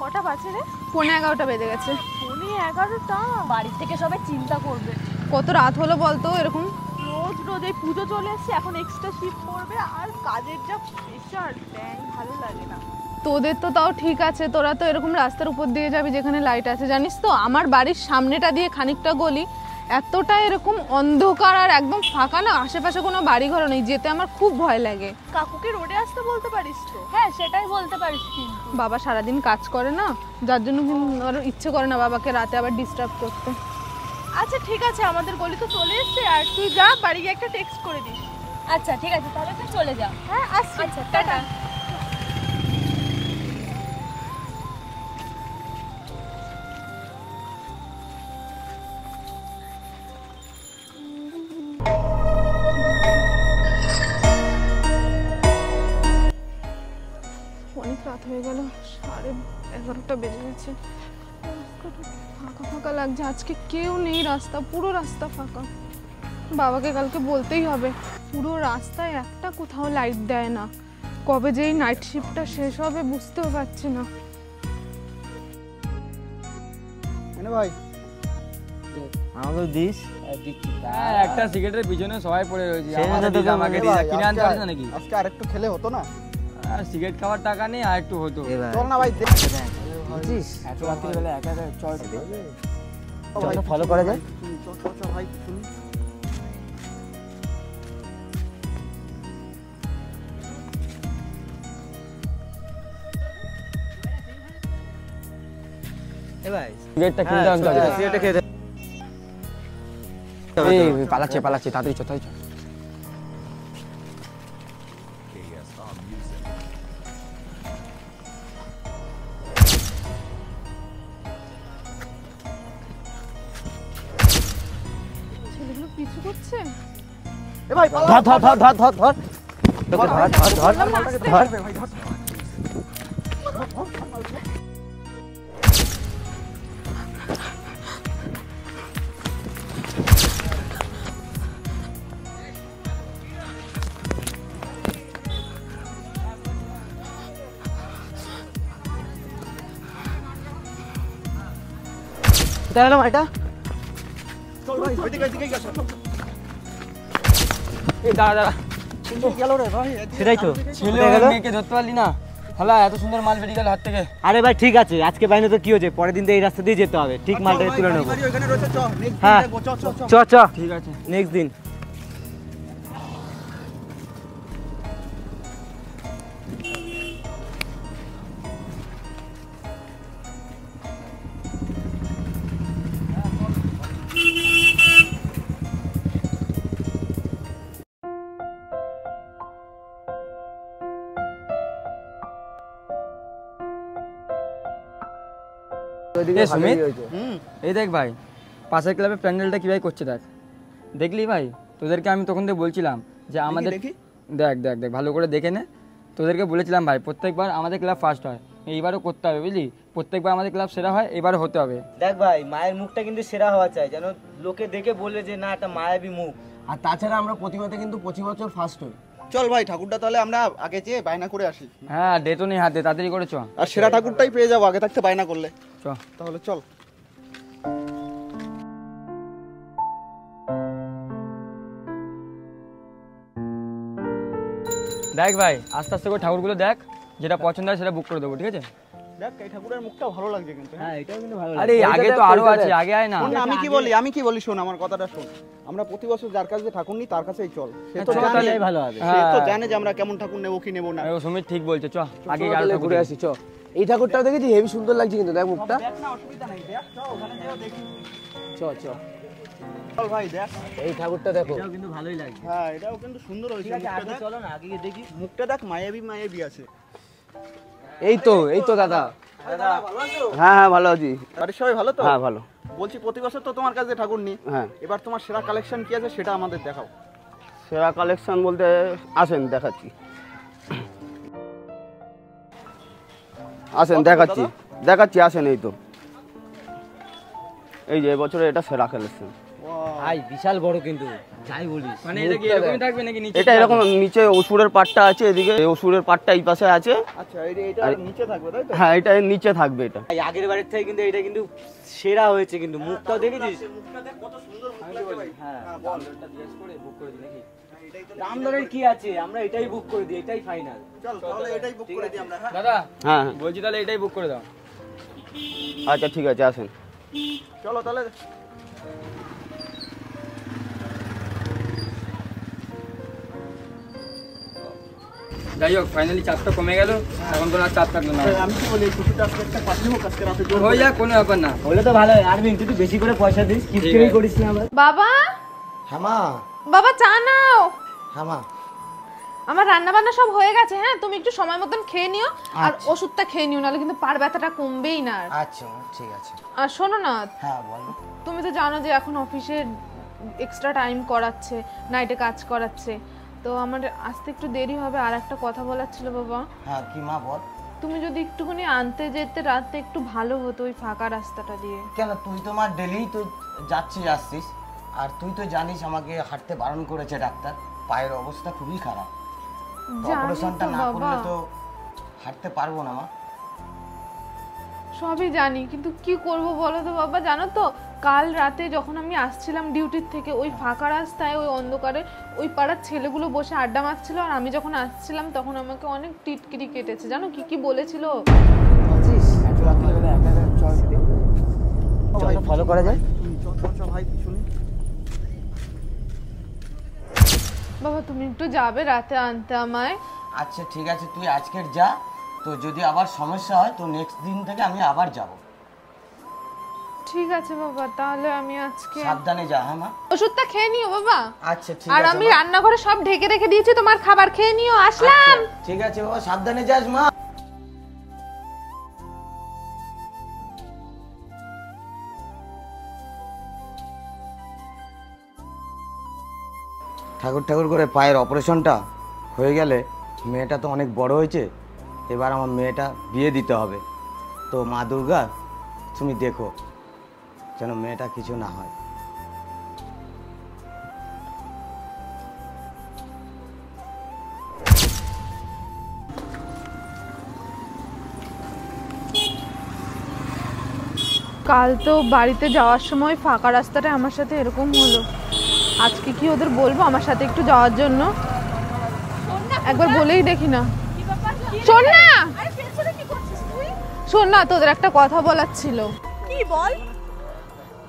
কটা বাজে রে? 11:15 বেজে গেছে। 11:15? বাড়ি থেকে সবাই চিন্তা করবে কত রাত হলো বলতো। এরকম রোজ রোজ এই পুজো চলে এসছে, এখন এক্সট্রা শিফট পড়বে আর কাজের যা প্রেশার, ভালো লাগে না। তোদের তো তাও ঠিক আছে, তোরা তো এরকম রাস্তার উপর দিয়ে যাবি যেখানে লাইট আছে। জানিস তো আমার বাড়ির সামনেটা দিয়ে খানিকটা গলি, এতটা এরকম অন্ধকার আর একদম ফাঁকা না, আশেপাশে কোনো বাড়ি ঘর নেই, যেতে আমার খুব ভয় লাগে। কাকুকে রোডে আসতে বলতে পারিস তো? হ্যাঁ সেটাই বলতে পারিস, কিন্তু বাবা সারাদিন কাজ করে না, যার জন্য আর ইচ্ছে করে না বাবাকে রাতে আবার ডিস্টার্ব করতে। আচ্ছা ঠিক আছে, আমাদের গলি তো চলে এসছে, আর তুই যা বাড়ি গিয়ে একটা টেক্সট করে দিস। আচ্ছা ঠিক আছে, তাহলে তুই চলে যা। হ্যাঁ আসছি। আচ্ছা টাটা। অনেক রাত হয়ে গেল, 11:30 বেজে গেছে। ফাঁকা ফাঁকা লাগছে, আজকে কেউ নেই, রাস্তা পুরো রাস্তা ফাঁকা। বাবাকে কালকে বলতেই হবে, পুরো রাস্তায় একটা কোথাও লাইট দেয় না। কবে যে এই নাইট শিফটটা শেষ হবে বুঝতেও পারছি না। ভাই আমাকে দিস। একটা সিগারেটের পিছনে সবাই পড়ে রয়েছে, আমাকে দিস, কিনে আনতে পারিস না নাকি? আজকে আরেকটু খেলে হতো না? সিগারেট খাওয়ার টাকা নেই, আর একটু হতো। চল না ভাই, এত রাত্রিবেলা একা একা চল ফলো করা যায়। চল ভাই শুনি। সিগারেটটা কিনতে আনতে হবে। সিগারেটটা খেয়ে দে। এই পালাচ্ছে তাড়াতাড়ি চল, তাড়াতাড়ি চল। ছেলেগুলো পিছু করছে। এ ভাই ধর ধর ধর ধর ধর ধর তোকে ধর ধর ধর ধর ভাই ধর। কোথায় গেলাম এটা? চল ভাই ওইদিকে ওইদিকেই গেছে। এই দাঁড়া গেল রে ভাই। সেটাই তো ছেলে মেয়েকে ধরতে পারলি না, হালা এত সুন্দর মাল বেরিয়ে গেল হাত থেকে। আরে ভাই ঠিক আছে, আজকে বাইরে তো কি হয়েছে, পরের দিন তো এই রাস্তা দিয়ে যেতে হবে, ঠিক মালটা তুলে নেবো। হ্যাঁ চ চ ঠিক আছে, নেক্সট দিন। সুমিত, এই দেখ ভাই, পাশের ক্লাবের প্যান্ডেলটা কিভাবে করছে দেখ, দেখলি ভাই? তোদেরকে আমি তখন থেকে বলছিলাম যে আমাদের দেখ দেখ দেখ ভালো করে দেখে নে। তোদেরকে বলেছিলাম ভাই প্রত্যেকবার আমাদের ক্লাব ফার্স্ট হয়, এইবারও করতে হবে বুঝলি? প্রত্যেকবার আমাদের ক্লাব সেরা হয়, এবারও হতে হবে। দেখ ভাই, মায়ের মুখটা কিন্তু সেরা হওয়া চাই, যেন লোকে দেখে বলবে যে না একটা মায়াবী মুখ। আর তাছাড়া আমরা প্রতিবাদে কিন্তু 25 বছর ফার্স্ট হই। চল ভাই ঠাকুরটা তাহলে আমরা আগে যেয়ে বায়না করে আসি। হ্যাঁ ডেটও নেই হাতে, তাড়াতাড়ি করে চ। আর সেরা ঠাকুরটাই পেয়ে যাবো আগে থাকতে বায়না করলে। চ তাহলে চল। দেখ ভাই, আস্তে আস্তে করে ঠাকুরগুলো দেখ, যেটা পছন্দ হয় সেটা বুক করে দেবো, ঠিক আছে? দেখ এই ঠাকুরের মুখটা ভালো লাগছে কিন্তু। হ্যাঁ এটাও কিন্তু ভালো আরে আগে তো আরো আছে, আগে আয় না। আমি কি বলি শোন, আমার কথাটা শোন। আমরা প্রতি বছর যার কাছে ঠাকুর নিই তার কাছেই চল। সে তো জানে ভালো হবে। সে তো জানে যে আমরা কেমন ঠাকুর নেবো কি নেবো না। সুমিত ঠিক বলছে, চ আগে ঘুরে আসি চ। এই ঠাকুরটাও দেখেছি, হেভি সুন্দর লাগছে কিন্তু, দেখ মুখটা। দেখ না, অসুবিধা নাই, দেখ চ ওখানে যেও দেখি। চ চ চল ভাই দেখ, এই ঠাকুরটা দেখো। এটাও কিন্তু ভালোই লাগছে। হ্যাঁ এটাও কিন্তু সুন্দর হয়েছে। আগে চলো না, আগে গিয়ে দেখি। মুখটা দেখ, মায়াবী আছে। এই তো দাদা। হ্যাঁ হ্যাঁ ভালো আছি। বাড়ির সবাই ভালো তো? হ্যাঁ ভালো। বলছি প্রতি বছর তো তোমার কাছে ঠাকুর নিই, হ্যাঁ এবার তোমার সেরা কালেকশন কি আছে সেটা আমাদের দেখাও। সেরা কালেকশন বলতে আসেন দেখাচ্ছি, আসেন দেখাচ্ছি আসেন। এই তো এই যে এবছরে এটা সেরা কালেকশন। ভাই বিশাল বড় কিন্তু। যাই বলিস মানে এটা কি এরকমই থাকবে নাকি নিচে? এটা এরকম নিচে অসুরের পাটটা আছে, এদিকে অসুরের পাটটা এই পাশে আছে। আচ্ছা এটা নিচে থাকবে তাই তো? হ্যাঁ এটা এর নিচে থাকবে এটা। এই আগের বারের থেকে কিন্তু এটা কিন্তু সেরা হয়েছে, কিন্তু মুখটাও দেখেছিস? হ্যাঁ রামদরের কি আছে, আমরা এটাই বুক করে দিই, এটাই ফাইনাল। চল তাহলে এটাই বুক করে দিই আমরা। দাদা হ্যাঁ বলছি তাহলে এটাই বুক করে দাও। আচ্ছা ঠিক আছে আসেন। চলো তাহলে। যাই হোক ফাইনালি চাপটা কমে গেল, এখন কোনো আর চাপ থাকলো না। আমি কি বলি, ছুটিটা আজকে একটা পাঠিয়ে হোক, আজকে রাতে জোর হয়ে যাক, কোনো ব্যাপার না। হলে তো ভালো হয়। আর তুই একটু বেশি করে পয়সা দিস, কিপটিমি করিস না আবার। বাবা হ্যাঁ মা, বাবা চা নাও। হ্যাঁ মা। আমার রান্না বান্না সব হয়ে গেছে, হ্যাঁ তুমি একটু সময় মতন খেয়ে নিও আর ওষুধটা খেয়ে নিও, নাহলে কিন্তু পার ব্যথাটা কমবেই না। আচ্ছা মা, ঠিক আছে। আর শোনো না, হ্যাঁ বলো। তুমি তো জানো যে এখন অফিসে এক্সট্রা টাইম করাচ্ছে, নাইটে কাজ করাচ্ছে, তো আমার আসতে একটু দেরি হবে। আর একটা কথা বলার ছিল বাবা। হ্যাঁ কি মা বল। তুমি যদি একটুখানি আনতে যেতে রাতে একটু ভালো হতো ওই ফাঁকা রাস্তাটা দিয়ে। কেন, তুই তো মা ডেলি তো যাচ্ছিস আসছিস, আর তুই তো জানিস আমাকে হাঁটতে বারণ করেছে ডাক্তার, পায়ের অবস্থা খুবই খারাপ। জানি অপারেশনটা তো না বাবা, করলে তো হাঁটতে পারবো না মা। সবই জানি, কিন্তু কি করব বলো তো বাবা। জানো তো কাল রাতে যখন আমি আসছিলাম ডিউটির থেকে, ওই ফাঁকা রাস্তায় ওই অন্ধকারে ওই পাড়ার ছেলেগুলো বসে আড্ডা মারছিল, আর আমি যখন আসছিলাম তখন আমাকে অনেক টিটকিরি কেটেছে। জানো কি কি বলেছিল? ফলো করা যায়। চল ভাই শুনি। বাবা তুমি একটু যাবে রাতে আনতে আমায়? আচ্ছা ঠিক আছে, তুই আজকের যা, তো যদি আবার সমস্যা হয় তো নেক্সট দিন থেকে আমি আবার যাব। ঠিক আছে বাবা, তাহলে আমি আজকে সাবধানে যা। হ্যাঁ মা। ওষুধটা খেয়ে নিও বাবা। আচ্ছা ঠিক আর আছে আমি মা। রান্নাঘরে সব ঢেকে রেখে দিয়েছি, তোমার খাবার খেয়ে নিও। আসলাম। আচ্ছা, ঠিক আছে বাবা, সাবধানে যাস মা। ঠাকুর ঠাকুর করে পায়ের অপারেশনটা হয়ে গেলে, মেয়েটা তো অনেক বড় হয়েছে, এবার আমার মেয়েটা বিয়ে দিতে হবে। তো মা দুর্গা তুমি দেখো যেন মেয়েটা কিছু না হয়। কাল তো বাড়িতে যাওয়ার সময় ফাঁকা রাস্তাটা আমার সাথে এরকম হলো, আজকে কি ওদের বলবো আমার সাথে একটু যাওয়ার জন্য? একবার বলেই দেখি না। শোন না, শোন না, তোদের একটা কথা বলার ছিল। কি বল?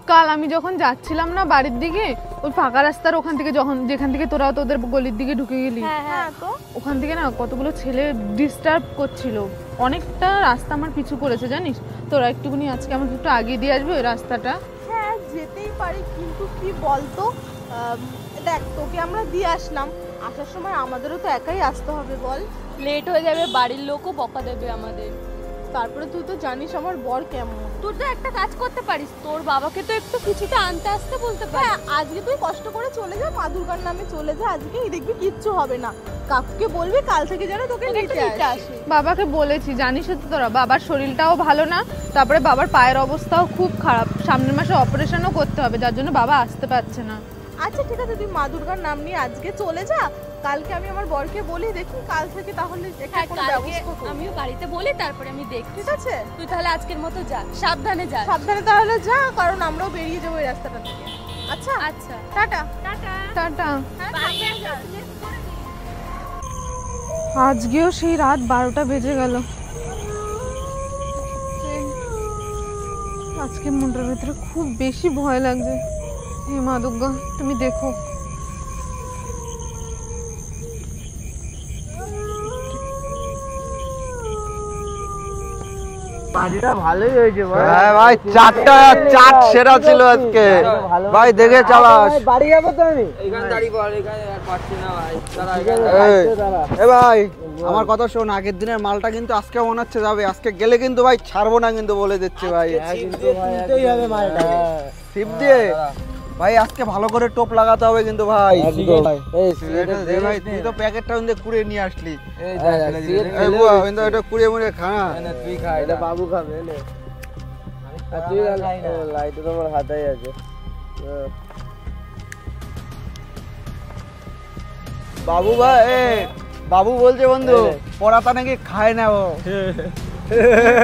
কাল আমি যখন যাচ্ছিলাম না বাড়ির দিকে, ওই ফাঁকা রাস্তার ওখান থেকে, যেখান থেকে তোরা তোদের গলির দিকে ঢুকে গেলি, হ্যাঁ তো ওখান থেকে না কতগুলো ছেলে ডিস্টার্ব করছিল, অনেকটা রাস্তা আমার পিছু করেছে জানিস। তোরা একটুখানি আজকে আমাকে একটু আগিয়ে দিয়ে আসবে ওই রাস্তাটা? হ্যাঁ যেতেই পারি, কিন্তু কি বলতো, দেখ তোকে আমরা দিয়ে আসলাম, আসার সময় আমাদেরও তো একাই আসতে হবে বল। লেট হয়ে যাবে, বাড়ির লোকও বকা দেবে আমাদের। তারপরে তুই তো জানিস আমার বর কেমন। তুই তো একটা কাজ করতে পারিস, তোর বাবাকে তো একটু কিছুটা আনতে আসতে বলতে হ্যাঁ পারিস। আজকে তুই কষ্ট করে চলে যা, মা দুর্গার নামে চলে যা, আজকেই দেখবি কিচ্ছু হবে না। কাকুকে বলবি কাল থেকে যেন তোকে নিতে আসে। বাবাকে বলেছি, জানিস তো তোরা, বাবার শরীরটাও ভালো না, তারপরে বাবার পায়ের অবস্থাও খুব খারাপ, সামনের মাসে অপারেশনও করতে হবে, যার জন্য বাবা আসতে পারছে না। আচ্ছা ঠিক আছে, তুই মা দুর্গার নাম নিয়ে আজকে চলে যা, কালকে আমি আমার বরকে বলি, দেখি কাল থেকে তাহলে একটা কোনো ব্যবস্থা করি। আমিও বাড়িতে বলি, তারপরে আমি দেখি। ঠিক আছে, তুই তাহলে আজকের মতো যা, সাবধানে যা। সাবধানে তাহলে যা, কারণ আমরাও বেরিয়ে যাবো এই রাস্তাটা থেকে। আচ্ছা আচ্ছা, টাটা। টাটা। টাটা। হ্যাঁ সাবধানে যাস। আজকেও সেই রাত 12টা বেজে গেল। আজকে মনটার ভিতরে খুব বেশি ভয় লাগছে। হে মা দুর্গা তুমি দেখো। পার্টিটা ভালোই হয়েছে ভাই। হ্যাঁ ভাই, চাট সেরা ছিল আজকে ভাই, দেখে চালাস। বাড়ি যাবো তো আমি। এইখানে দাঁড়িয়ে পড়, এখানে আর পারছি না ভাই। এ ভাই আমার কথা শোন, আগের দিনের মালটা কিন্তু আজকে মনে হচ্ছে যাবে, আজকে গেলে কিন্তু ভাই ছাড়বো না কিন্তু বলে দিচ্ছি ভাই। তুলতেই হবে মালটা। টিপ দিয়ে ভাই আজকে ভালো করে টোপ লাগাতে হবে কিন্তু ভাই। ভাই তুই তো প্যাকেটটা কিন্তু কুড়িয়ে নিয়ে আসলি, কিন্তু এটা কুড়িয়ে মুড়িয়ে খা না। তুই খা, এটা বাবু খাবে এলে। আর তুই লাইট তো আমার হাতেই আছে। বাবু ভাই বাবু বলছে বন্ধু পড়াটা নাকি খায় না ও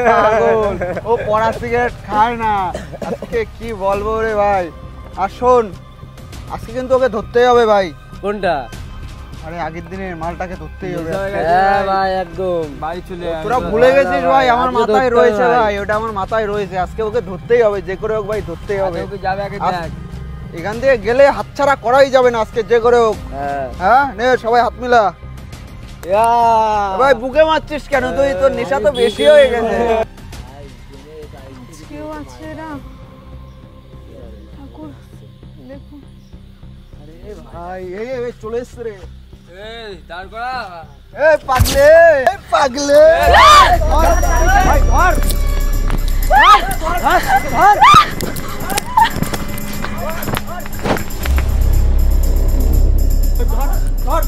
পাগল, ও পড়া সিগারেট খায় না। আজকে কি বলবো রে ভাই। আর শোন, আজকে কিন্তু ওকে ধরতেই হবে ভাই। কোনটা? আরে আগের দিনের মালটাকে ধরতেই হবে। হ্যাঁ ভাই একদম। বাড়ি চলে তোরা ভুলে গেছিস ভাই, আমার মাথায় রয়েছে ভাই, ওটা আমার মাথায় রয়েছে। আজকে ওকে ধরতেই হবে, যে করে হোক ভাই ধরতেই হবে। যাবে আগে দেখ। এখান থেকে গেলে হাতছাড়া করাই যাবে না আজকে, যে করে হোক। হ্যাঁ নে সবাই হাত মিলা। ভাই বুকে মারছিস কেন তুই? তোর নেশা তো বেশি হয়ে গেছে। কেউ আছে এরা? ঠাকুর দেখুন। ভাই এই চলে এসছে রে। এই দাঁড় করা। এই পাগলে, এই পাগলে। ভাই ধর। ধর।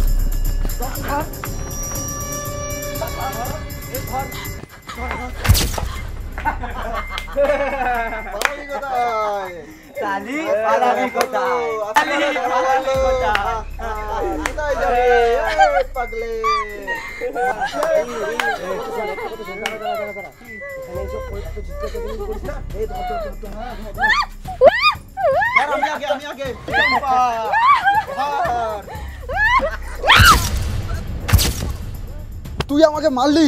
তুই আমাকে মারলি?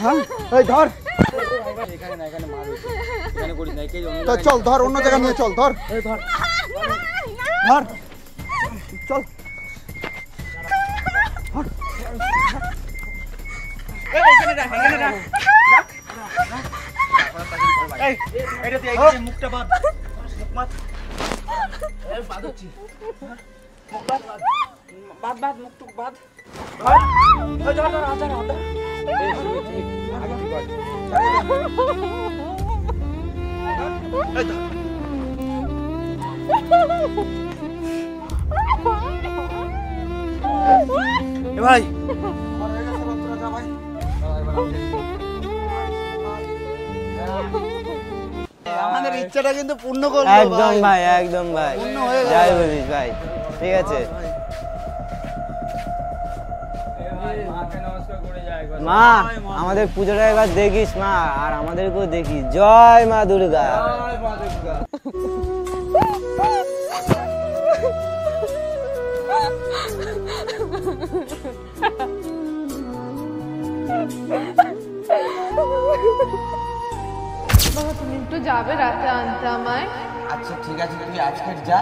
হ্যাঁ এই ধর। এখানে না, এখানে মার হয়েছে। এখানে করিস না, একেই অন্য তো চল ধর, অন্য জায়গায় নিয়ে চল। ধর ধর চল। মুখটা বাঁধ, মুখ বাঁধ। ভাই আমাদের ইচ্ছাটা কিন্তু পূর্ণ করলো একদম ভাই, একদম ভাই, পূর্ণ হয়ে গেল। যাই বলিস ভাই, ঠিক আছে। মা আমাদের পুজোটা এবার দেখিস মা, আর আমাদেরকেও দেখিস। জয় মা দুর্গা। বাবা তুমি একটু যাবে রাতে আনতে আমায়? আচ্ছা ঠিক আছে, তুই আজকে যা,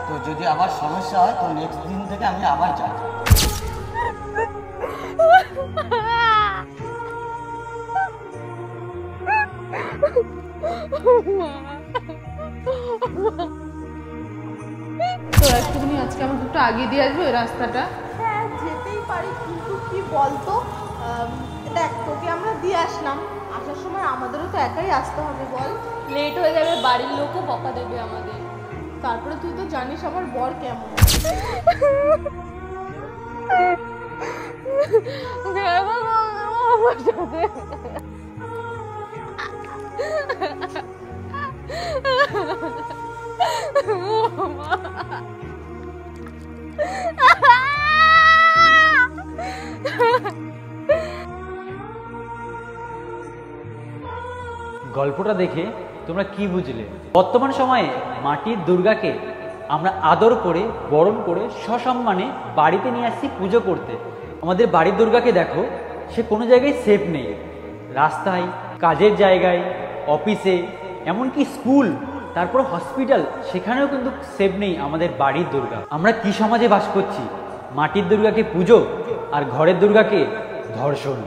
তো যদি আবার সমস্যা হয় তো নেক্সট দিন থেকে আমি আবার যাই। তো একটুখানি আজকে আমাকে একটু আগে দিয়ে আসবে ওই রাস্তাটা? হ্যাঁ যেতেই পারি, কিন্তু কি বলতো, দেখ তোকে আমরা দিয়ে আসলাম, আসার সময় আমাদেরও তো একাই আসতে হবে বল। লেট হয়ে যাবে, বাড়ির লোকও বকা দেবে আমাদের। তারপরে তুই তো জানিস আমার বর কেমন। গল্পটা দেখে তোমরা কি বুঝলে? বর্তমান সময়ে মাটির দুর্গাকে আমরা আদর করে বরণ করে সসম্মানে বাড়িতে নিয়ে আসছি পুজো করতে। আমাদের বাড়ির দুর্গাকে দেখো, সে কোনো জায়গায় সেফ নেই। রাস্তায়, কাজের জায়গায়, অফিসে, এমনকি স্কুল, তারপর হসপিটাল, সেখানেও কিন্তু সেফ নেই আমাদের বাড়ির দুর্গা। আমরা কি সমাজে বাস করছি? মাটির দুর্গাকে পুজো আর ঘরের দুর্গাকে ধর্ষণ।